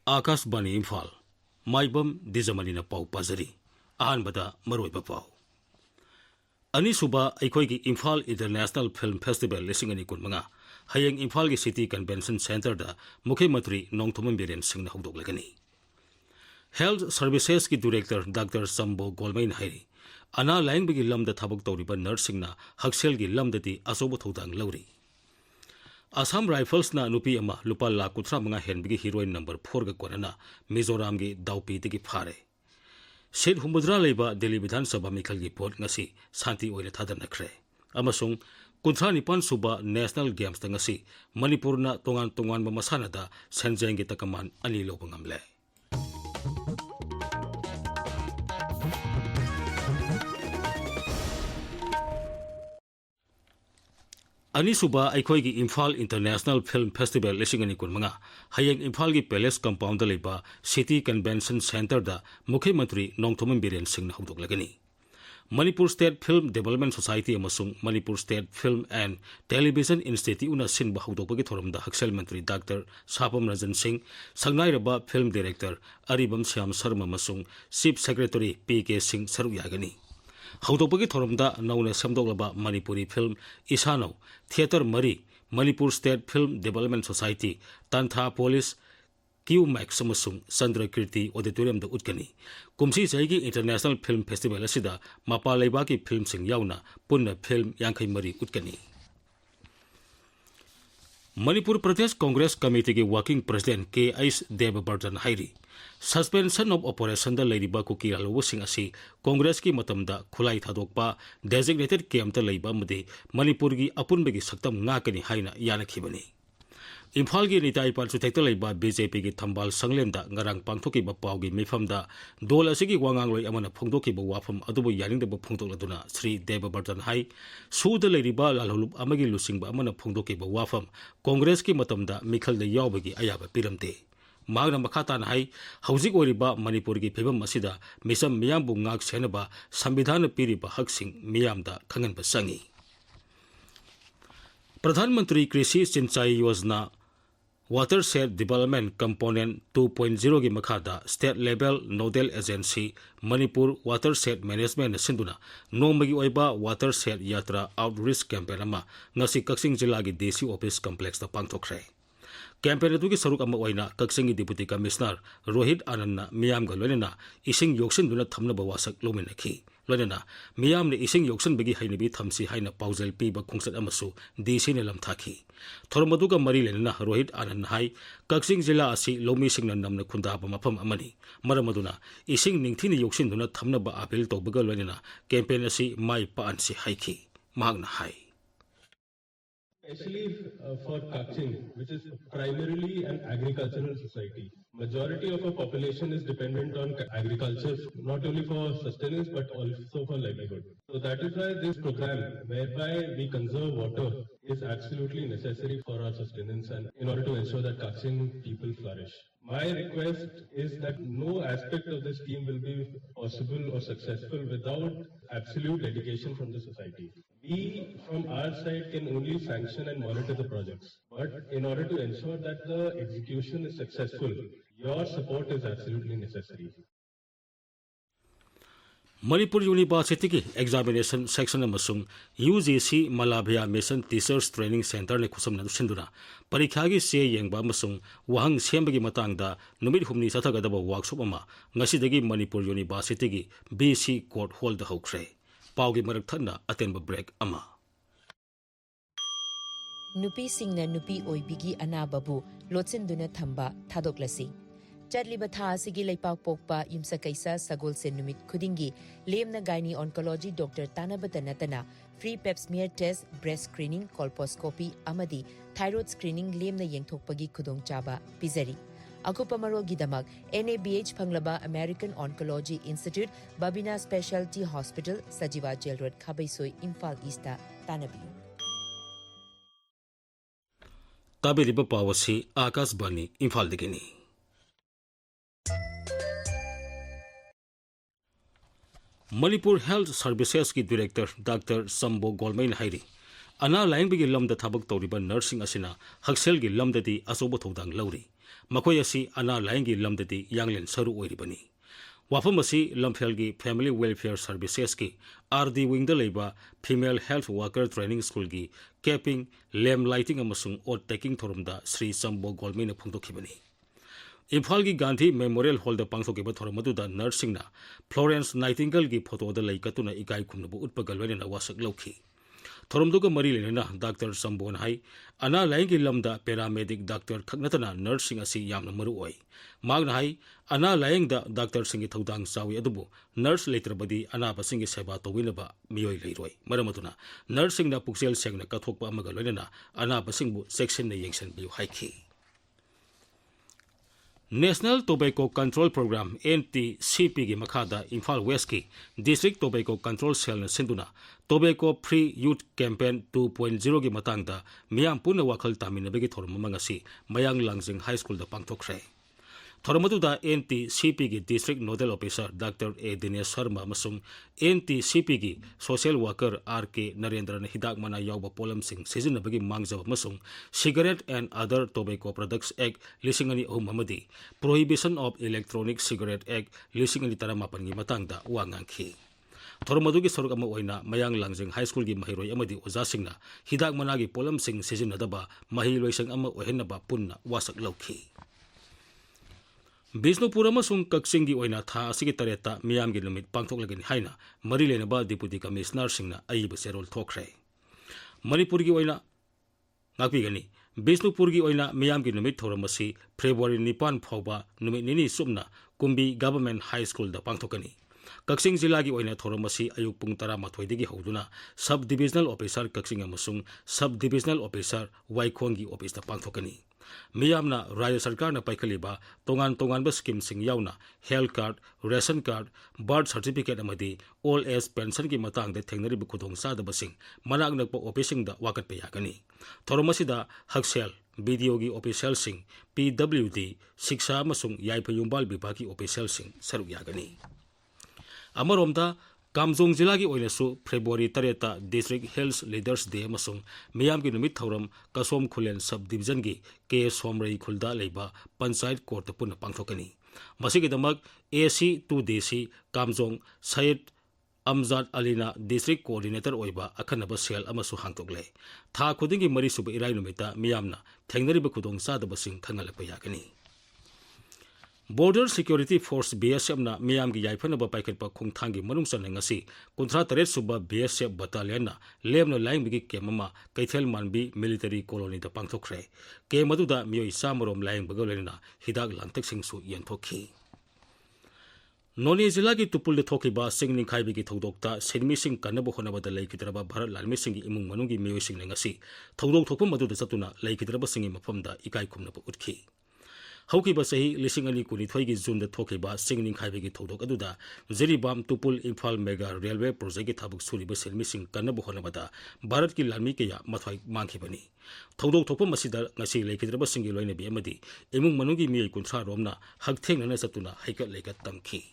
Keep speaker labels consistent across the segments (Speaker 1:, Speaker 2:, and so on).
Speaker 1: Akashbani Imphal Maibam Dwijamani na pau pazari ahanbada maroiba pau Anisuba Aikoigi Imphal International Film Festival lisingani kunmanga hayeng Imphal gi City Convention Center da Mukhyamantri Nongthoman Biren Singh na hokdoklagani Health Services ki Director Dr. Sambo Golmain Hairi Ana Laing bagi lam da thabak tawriba nursing na Haksel gi lam dati asobo thodang lauri Assam Rifles na nupi ama lupa la kutra mga henbigi heroine number 4 ga korana Mizoram gi dawpi tigi phare Sid humudra leba Delhi Vidhan Sabha Mikhal gi pot ngasi santi oile thadanakhre amasung kunthra nipan suba National Games ta ngasi Manipur na tongan ba masana da senjeng gi takaman ani lo bangamle Anisuba Aikoigi Imphal International Film Festival lisingani kunmanga hayeng Imphal gi Palace Compound da leba City Convention Center da Mukhyamantri Nongthoman Biren Singh na hokdoklagani Manipur State Film Development Society amasung Manipur State Film and Television Institute una sinba hokdokpagi thoramda Haksel Mantri Dr. Sapam Rajan Singh Sangnairaba Film Director Aribam Syam Sharma amasung Chief Secretary PK Singh saru yagani Haudopagi Thoramda Nauna Samdoglaba Manipuri Film Isano Theatre Mari Manipur State Film Development Society Tantha Police Q Max Samasung Sandra Kirti Auditorium da Utkani Kumsi Saigi International Film Festival Asida Mapa Laibaki Film Sing Yauna Punna Film Yankai Mari Utkani Manipur Pradesh Congress Committee ki Working President K.S. Devabarjan Hairi Suspension of Operation da Ladiba Kuki Alwasing Asi Congress ki Matamda Kulai Thadokpa Designated Camp da Laiba Mudi Manipur gi Apunbegi Saktam Ngakani Haina Yanakibani Imphal gi Nitai Pan Sutekta Laiba BJP gi Thambal Sanglemda Ngarang Pangthoki ba Pau gi Mifamda Dol Asigi Wangangloi Amana Phongdoki ba Wafam Adubu Yaringda ba Phongdokladuna Sri Devabarjan Hai Suda Ladiba Lalhulup Amagi Lusingba Amana Phongdoki ba Wafam Congress ki Matamda Mikhal da Yawbagi Ayaba Piramte Magna Makatan Hai Hauzik Oriba Manipur gi Phibam Asida Misam Miyambu Ngak Senaba Sambidhana Piriba Haksing Miyamda Khangan ba Sangi Pradhan Mantri Krishi Sinchai Yojana Watershed Development Component 2.0 gi makhada State Level Nodal Agency Manipur Watershed Management Sinduna Nomagi Oiba Watershed Yatra Outreach Campaign ama ngasi Kaksing Jilla gi DC Office Complex da pangthokre Campaign atu gi saruk ama oina Kaksing gi Deputy Commissioner Rohit Anandna miyam ga loinena ising yoksin duna thamna ba wasak lominakhi loinena miyam ne ising yoksin bagi hainabi thamsi haina paujal pi ba khungsat amasu DC ne lamthaki Thormadu ga mari lenna Rohit Anand hai Kaksing Jilla asi lomi singna namna khunda ba mafam amani maramaduna ising ningthini yoksin duna thamna ba appeal tobaga loinena campaign asi mai pa ansi haiki magna hai
Speaker 2: Especially for Kaksing, which is primarily an agricultural society. Majority of our population is dependent on agriculture, not only for sustenance but also for livelihood. So that is why this program, whereby we conserve water, is absolutely necessary for our sustenance and in order to ensure that Kaksing people flourish. My request is that no aspect of this scheme will be possible or successful without absolute dedication from the society. We, from our side, can only sanction and monitor the projects. But in order to ensure that the execution is successful, your support is absolutely necessary.
Speaker 1: Manipur University ki examination section amasung UGC Malabhya Mission Teachers Training Center ne khusam na sinduna parikha gi se yengba amasung wahang sembagi matangda numit humni sathagadaba workshop ama ngasidagi Manipur University gi BC Court Hall da hokre paugi marak thana atenba break ama
Speaker 3: Nupi singna nupi oibigi anababu lotsenduna thamba thadoklasi Chadliba tha sigi leipak pokpa yumsa kaisa sagol se numit khudingi lemna gynae oncology Dr. Tanabata natana free pap smear test breast screening colposcopy amadi thyroid screening lemna yengthokpagi khudong chaba pizari akupa marol gidamak NABH phanglaba American Oncology Institute Babina Specialty Hospital Sajiwa Jail Road Khabaisoi Imphal East tanabiu
Speaker 1: Tabiriba pawasi Akashbani Imphal digini Manipur Health Services ki Director Dr. Sambo Golmain Hairi Ana Laing bigi lamda thabak tawriba nursing asina Haksel gi lamdadi asoba thodang lauri मखोई असी अना लायंगी लमददी यांगलेन सरू ओइरिबनी वाफम असी लमफेलगी family welfare services की RD wing द लेबा female health worker training school की कैपिंग लैम लाइटिंग अमसुंग ओट टेकिंग थोरमदा श्री संबो गोलमी ने फोंदोखिबनी इम्फाल की गांधी मेमोरियल हॉल द पांगथोकिबा थोरम मदुदा नर्सिंगना फ्लोरेंस नाइटिंगेल की फोटोदा लैकतुना इकाई खुमनबु उत्पगलवेना वासक लौखी थोरमदुगा मरी लेना डॉक्टर संबोन हाई अना लाइंगी लमदा पैरामेडिक डॉक्टर खगनतना नर्सिंग असी यामना मरु ओई मागना हाई अना लाइंगदा डॉक्टर सिंगी थौदांग चावी अदुबु नर्स लेत्रबदी अनाबा सिंगी सेवा तौविनबा मियोई लेरोई मरमदुना नर्सिंगना पुक्सेल सेंगना कथोकपा अमगा लोइनना अनाबा सिंगबु सेक्शन ने येंगसन बियु हाइखी national tobacco control programme NTCP की मखादा इम्फाल वेस्ट की डिस्ट्रिक्ट टोबैको कंट्रोल सेल न सिंधुना टोबैको फ्री यूथ कैंपेन 2.0 की मतंगदा मियाम पुनः वाखल तामिनबेगी थोरम मंगसी मयांग लांगजिंग हाई स्कूल द पांगथोखरे थोरमदुदा NTCP की district nodal officer doctor A Dinesh Sharma मसुंग NTCP की सोशल वर्कर RK नरेंद्र ने हिदाक मना यावबा पोलम सिंह सिजनबगी मांगजब मसुंग cigarette and other tobacco products act लिसिंगनी अहुममदी prohibition of electronic cigarette act लिसिंगनी तरमापन की मतंगदा वांगांखी थोरमदुगी सरुक अमा ओइना मयांग लांगजिंग हाई स्कूल की महिरोय अमदी ओजासिंगना हिदाक मनागी पोलम सिंह सिजनदबा मही लोइसंग अमा ओहेनबा पुन्ना वासक लौखी बिष्णुपुर अमसुंग कक्सिंग की ओइना था असिगी तरेता मियाम की नुमित पांगथोकलगनी हाइना मरी लेनबा डिप्यूटी कमिश्नर सिंगना अयिब सेरोल थोखरे मणिपुर की ओइना नाकपिगनी बिष्णुपुर की ओइना मियाम की नुमित थोरमसी फेब्रुवारी 9 फाउबा नुमित निनी सुमना कुंबी गवर्नमेंट हाई स्कूल द पांगथोकनी कक्सिंग जिला की ओइना थोरमसी अयुक पुंग 12 दगी हौदुना sub divisional officer Kakching अमसुंग sub divisional officer वाइखोंग की ऑफिस द पांगथोकनी मियामना राज्य सरकार न पाइखलिबा तोंगान तोंगान स्कीम सिंग यावना health card ration card birth certificate अमदी ओल्ड एज पेंशन की मतंग थेंगनरिब खुदोंग सादबसिंग मनाक नकप ऑफिसिंग द वाकटपे यागनी थोरमसिदा हक्सेल बीडीओ की ऑफिशियल सिंग PWD शिक्षा अमसुंग याइफयुंबाल विभाग की ऑफिशियल सिंग सरुक यागनी अमरोमदा कामजोंग जिला की ओइनसु फेब्रुवारी 13 डिस्ट्रिक्ट हेल्थ लीडर्स डे अमसुंग मियाम की नुमित थौरम कसोम खुलेन सब डिवीजन की के सोमरई खुलदा लेबा पंचायत कोर्ट पुनः पांगथोकनी मसिगिदमक AC2DC कामजोंग सैयद अमजाद अलीना डिस्ट्रिक्ट कोऑर्डिनेटर ओइबा अखनब सेल अमसु हांगतोकले था खुदिंगी मरी सुब इराई नुमिता मियामना थेंगनरिब खुदोंग सादबसिंग खंगलप यागनी बॉर्डर सिक्योरिटी फोर्स BSF ना मियाम की याइफनब पाइखटप खोंगथांगी मनुंग चनंगसी 53 सुबा BSF बटालियन ना लेमनो lying केममा कैथेल Manbi military colony the पांगथोखरे के मदुदा मियोई सामरोम लाइंग बगलेना हिदाक लांतक सिंगसु यंथोखी नोनी जिला की तुपुल थोखिबा सिंग निखाइबी की थौदोक्ता सिनमी सिंग कन्नब होनबद लैकिदरबा भारत लालमी सिंग इमुंग मनुंगी मियोई सिंग नंगसी थौदोक थोकम मदुदा चतुना लैकिदरबा सिंग मफमदा इकाई खुमनब उठखी हौकिबा सही 2022 की जून थोखिबा सिंग निखाइबी थौदोक अदुदा Jiribam Tupul Imphal mega railway project की थाबक सुरिबा सिलमी सिंग कन्नब होनबदा भारत की लालमी कया मथाई मांखिबनी थौदोक थोपम मसिदा ngasi लेकिद्रबा सिंग लोइनबी अमदी इमुंग मनुंगी मियोई 30 रोमना हकथेंगना चतुना हैकत लेकत तंखी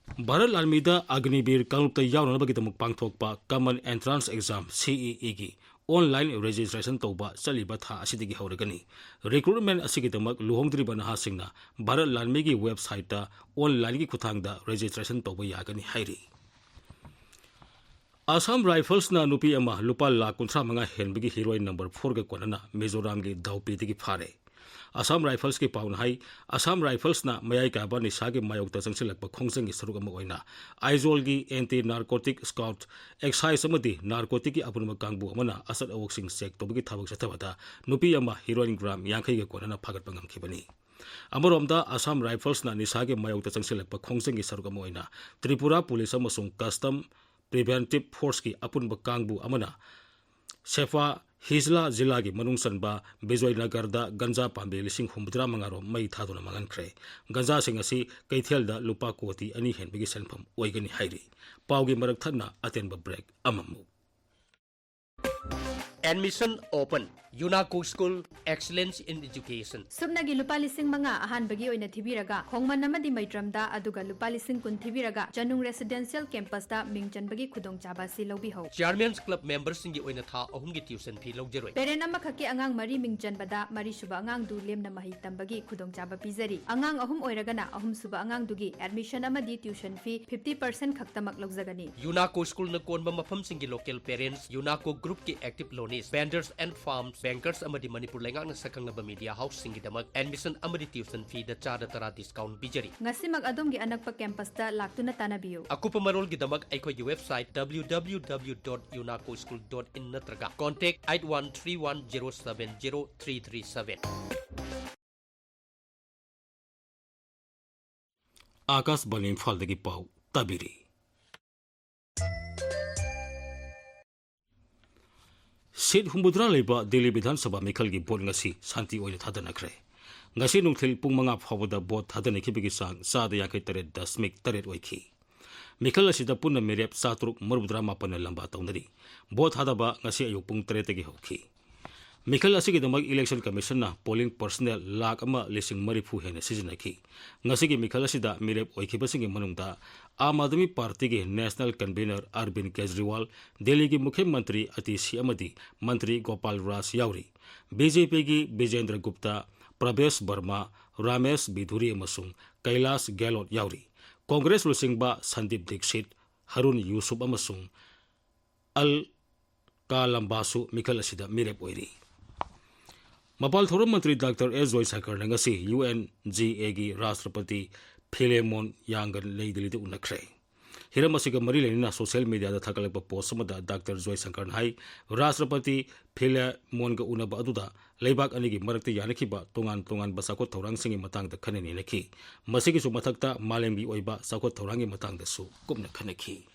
Speaker 1: भारत लालमीदा अग्निवीर कांगलुपता यावनबगीदमक पांगथोकपा कॉमन एंट्रांस एग्जाम CEE की ऑनलाइन रजिस्ट्रेशन तौबा चलिबा था असिदगी हौरगनी रिक्रूटमेंट असिगिदमक लुहोंगद्रिबा नहासिंगना भारत लालमी की वेबसाइट ऑनलाइन की खुथांगदा रजिस्ट्रेशन तौबा यागनी हाइरी असम राइफल्स ना नुपी अमा लुपा लाख 35 हेनबगी हीरोइन नंबर 4 के कोनना मिजोराम की दाउपीदी की फारे असम राइफल्स की पाउन हाई असम राइफल्स ना मयाई काबा निशा के मायोक्ता चंगसिलक खोंगजंग सरुक अमा ओइना आइजोल की एंटी नार्कोटिक स्काउट एक्साइज अमदी नार्कोटिक की अपुनम कांगबु अमना असद अवोक्सिंग चेक तोबगी थाबक सथबदा नुपी अमा हीरोइन ग्राम 50 के कोनना फागत पंगमखिबनी अमरोमदा असम राइफल्स ना निशा के मायोक्ता चंगसिलक खोंगजंग सरुक अमा ओइना त्रिपुरा पुलिस अमसुंग कस्टम प्रिवेंटिव फोर्स की अपुनब कांगबु अमना सेफा हिजला जिला की मनुंग सनबा बिजोयनगर गंजा पांबे 135 रोम मई थादुना मंगनख्रे गंजा सिंग असि कैथेलदा लुपा कोटी अनि हेनबगी सनफम ओइगनी हाइरी पाउगी मरक थना अतेनब ब्रेक अममु
Speaker 4: admission open UNACO School Excellence in Education.
Speaker 5: Subnagi lupa lising mga ahan bagi oina thibiraga khongman namadi maitramda aduga lupa lising kun thibiraga Janung Residential Campus da mingchan bagi khudong chaba si lobi ho.
Speaker 4: Chairman's Club members singi oina tha ahum gi tuition fee logjeroi.
Speaker 5: Peren ama khaki angang mari mingchan bada mari suba angang du lem na mahi tambagi khudong chaba pizari. Angang ahum oiragana ahum suba angang dugi admission amadi tuition fee 50% khaktamak logjagani.
Speaker 4: UNACO School na konba mafam singi local parents UNACO Group ki active loanees vendors and farms bankers amadi Manipur lengang na sakang na media house singi damak admission amadi tuition fee da chada tara discount bijari.
Speaker 5: Ngasi mag adom gi anak pa campus da laktu na tanabiyo.
Speaker 4: Aku pamarol gi damak ay ko website www.unacoschool.in natraga contact 8131070337.
Speaker 1: Akas bani Imphal dagi pau tabiri. Seat humudra leba Delhi Bidhan Sabha Mikhal gi bot ngasi santi oile thadana kre. Ngasi nungthil pung mga phawada bot thadana kibigi sang sada yakai taret dasmik taret oiki. Mikhal asida punna merep satruk marbudra mapana lamba taunari. Bot hadaba ngasi ayuk pung taretagi hoki. Mikhal asigi damag election commission na polling personnel lak ama lising marifu hena sizinaki. Ngasigi Mikhal asida merep oikibasingi manungda Aam Aadmi Party के national convener Arvind Kejriwal Delhi की मुख्यमंत्री अतिशी अमदी मंत्री गोपाल राज यावरी BJP की विजेंद्र गुप्ता प्रवेश वर्मा रमेश बिधुरी अमसुंग कैलाश गहलोत यावरी कांग्रेस लुसिंगबा संदीप दीक्षित हरुण यूसुफ अमसुंग अल कालंबासु मिखल असिदा मिरेप ओइरी मपाल theorem मंत्री doctor S Jaishankar नंगसी UNGA की राष्ट्रपति Philemon Yangan Lady Unakre. Hiramasiga Marilena social media the Takalapa Posama, Dr. Joy Sankar Hai, Rastrapati, Philemon Unaba Aduda, Laybak Anigi Marakti Yanakiba, Tongan Basako Torang singing Matang the Kanani Neki, Masiki Sumatakta, Malembi Oiba, Sako Torangi Matang the Su, Gumna Kanaki.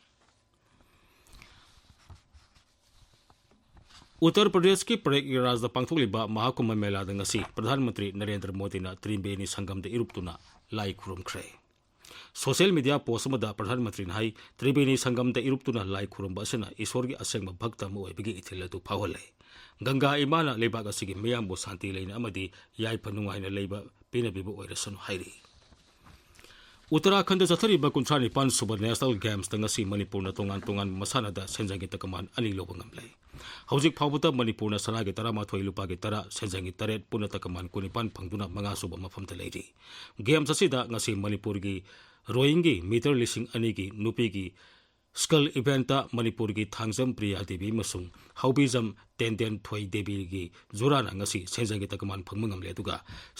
Speaker 1: Uttar Pradesh की प्रयागराज पांथोलिबा महाकुंभ मेला दंगसी प्रधानमंत्री नरेंद्र मोदी ना त्रिबेनी संगम दे इरुप्तुना लाई खुरुमख्रे social media post मदा प्रधानमंत्री नाई त्रिबेनी संगम दे इरुप्तुना लाई खुरुमबा असना ईश्वर की असेंग भक्त म ओइबिगी ethyl दु फावले गंगा इमाना लेबाग असिगी मियामबो शांति लेना अमदी याइफ नुंगाइना लेबा पिनबिबो ओइरसनु हाइरी उत्तराखंड चथरिबा 95 सुबह नेशनल गेम्स दंगसी मणिपुर ना तोंगान मसानादा सेंजांगी तकमान अनि लोबंगमले हौजिक फावबता मणिपुर सनागे 13 लुपागे 10 सेंजांगी 3 पुना तकमान 95 फंगदुना मंगा सुबह मफमता लेरी गेम्स असिदा ngasi मणिपुर की रोइंगी मीटर लिसिंग अनि की नुपी की स्कल इवेंट मणिपुर की थांगजम प्रिया देवी मसुंग हौबीजम तेंदेन थोई देवी की जुराना ngasi सेंजांगी तकमान फंगमंगमले दुगा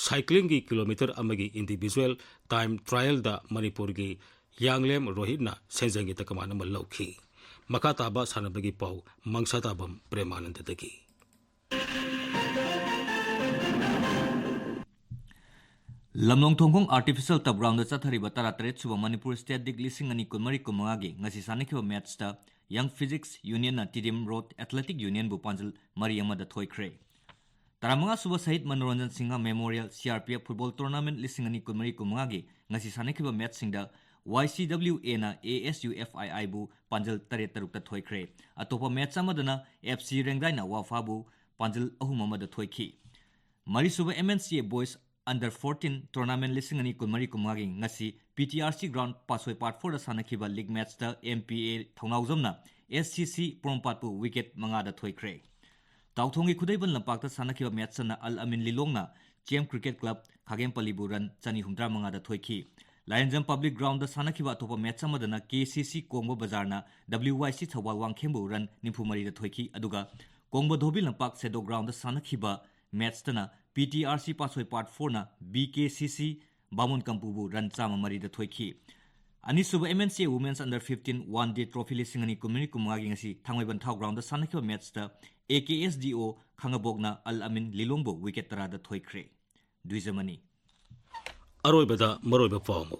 Speaker 1: साइक्लिंग की किलोमीटर अमगी इंडिविजुअल टाइम ट्रायल दा मणिपुर की यांगलेम रोहितना सेंजांगी तकमान अमल लौखी मकाताबा सानबगी पाउ मंगसाताबम Premanand दगी
Speaker 6: Lamlong Thongkong Artificial Tabround the Chathariba Taratret Suba Manipur State Dig Lising and Kumari Kumagi, Nasisaniko Matsta, Young Physics Union at Tidim Road Athletic Union Bupanjal, Mariama the Toy Cray. Taramanga Suba Said Manoranjan Singha Memorial CRPF Football Tournament Lising and Kumari Kumagi, Nasisaniko Matsinda, YCWA na ASUFII bu Panjal Taret Tarukta Toy Cray. Atopa Matsamadana FC Rengdai na Wafabu Panjal Ahumama the Toy Key. Marisuba MNCA Boys Under 14 tournament listing ani kumari kumagi ngasi PTRC ground pasoi part 4 da sanakiba league match da MPA thongaujamna SCC prompatpu wicket manga da thoikre tauthongi khudaiban lampak da sanakiba match na Al Amin Lilongna Chem Cricket Club Khagempali buran chani humdra manga da thoiki Lionjam public ground da sanakiba topa match amadana KCC Kongbo Bazar na WYC Thawal Wangkhembu run nimphumari da thoiki aduga Kongbo Dhobi lampak sedo ground da sanakiba match na PTRC Pasoi Part 4 na BKCC Bamun Kampubu Ran Chama Mari da Thoiki. Ani suba MNCA Women's Under 15 one-day trophy listing ani kumini kumagi ngasi thangwaiban thau ground da sanakyo match da AKSDO Khangabogna Al Amin Lilongbo wicket tara da Thoikre. Dwijamani.
Speaker 1: Aroibada Maroiba Pawmo.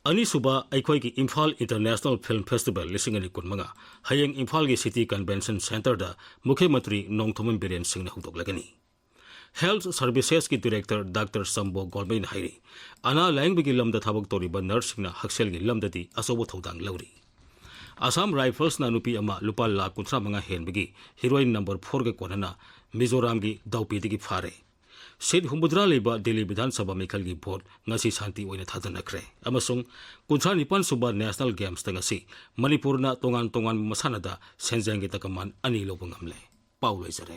Speaker 1: Ani suba aikhoi ki Imphal International Film Festival listing ani kunmanga hayeng Imphal ki City Convention Center da Mukhyamantri Nongthomen Biren Singh na hudok lagani. Health Services की Director Dr. Sambo Golmain Hairi Ana Langbigi Lamda Thabak Toriba Nursing na Haksel gi Lamdati Asobo Thodang Lauri Assam Rifles na nupi ama lupa lakh 35 henbagi heroine number 4 ke konana Mizoram gi daupi digi phare. Seat humbudra leba Delhi Vidhan Sabha Mikhal gi vote ngasi shanti oina thadanakre. Amasung 19 suba National Games tangasi Manipur na tongan masanada senjang gi takaman ani lobangamle. Pauloi jare.